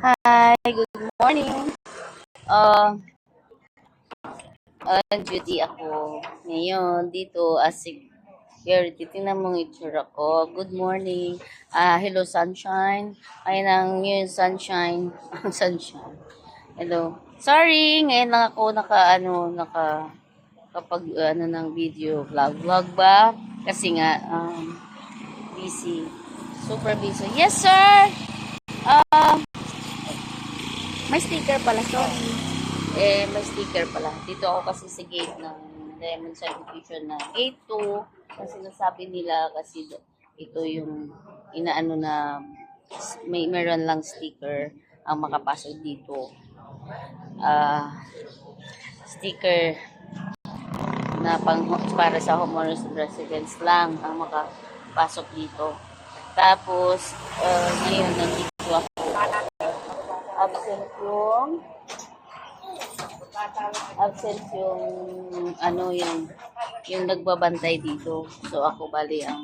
Hi, good morning. Uh, Duty ako ngayon dito as security. Tingnan mo ang itsura ko. Good morning. Hello, sunshine. Ayun ang yung sunshine. Sunshine. Hello. Sorry, ngayon lang ako kapag ng video vlog ba? Kasi nga busy. Super busy. Yes, sir. May sticker pala, sorry. May sticker pala. Dito ako kasi sa gate ng Diamond Subdivision na gate 2. Kasi nasabi nila kasi ito yung inaano na meron lang sticker ang makapasok dito. Sticker na para sa homeowners residents lang ang makapasok dito. Tapos, ngayon nandito ako. Absent yung nagbabantay dito. So ako bali ang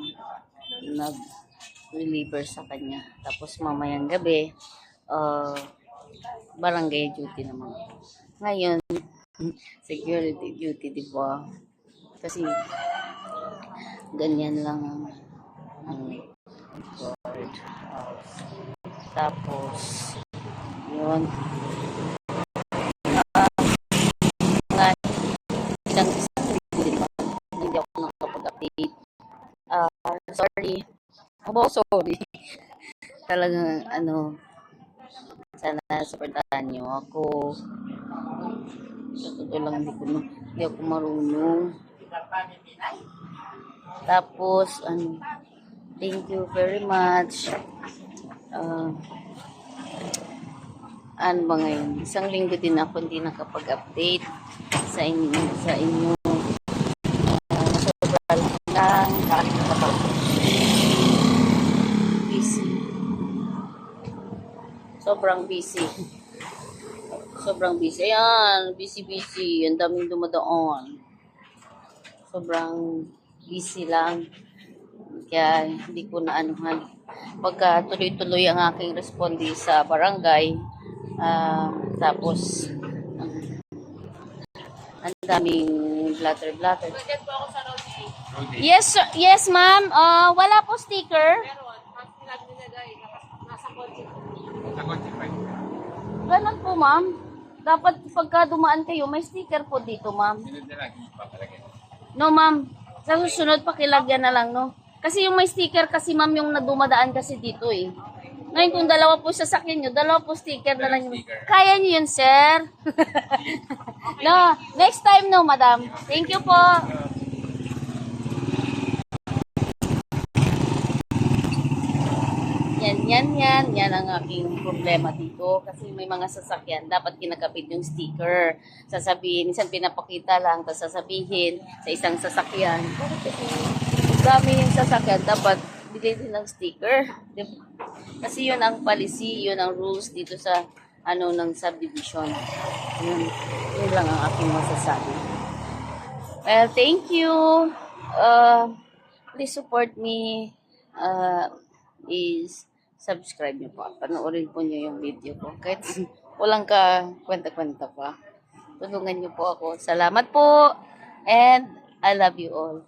nag-reliever sa kanya. Tapos mamayang gabi, barangay duty naman. Ngayon, security duty, di ba? Kasi ganyan lang ang guard house. Tapos yun, hindi ako nakapag-update. Sorry. Talagang sana supportahan niyo ako. Sa totoo lang, hindi ako marunong. Tapos, thank you very much. Ano ba ngayon? Isang linggo din ako hindi nakapag-update sa inyo. Sobrang busy. Sobrang busy. Ayan, busy. Ang daming dumadaan. Sobrang busy lang. Kaya hindi ko na anuhan. Pagka tuloy-tuloy ang aking responde sa barangay, tapos ang daming blatter. Yes, ma'am. Wala po sticker. Ganun po, ma'am. Dapat pagka dumaan kayo, may sticker po dito, ma'am. No, ma'am. Sa susunod, pakilagyan na lang, no? Kasi yung may sticker kasi, ma'am, yung nadumadaan kasi dito, eh. Ngayon, kung dalawa po sasakyan nyo, dalawa po sticker na lang. Kaya nyo yun, sir? No, next time, no, madam. Thank you po. Yan ang aking problema dito. Kasi may mga sasakyan, dapat kinakabit yung sticker. Sasabihin, minsan pinapakita lang, tapos sasabihin sa isang sasakyan. Dami yung sasakyan, dapat bigay din ng sticker. Diba? Kasi yun ang policy, yun ang rules dito sa ng subdivision. Yun lang ang aking masasabi. Well, thank you. Please support me. Is subscribe nyo pa. Panoorin po nyo yung video ko. Kahit walang ka kwenta-kwenta pa. Tulungan nyo po ako. Salamat po. And I love you all.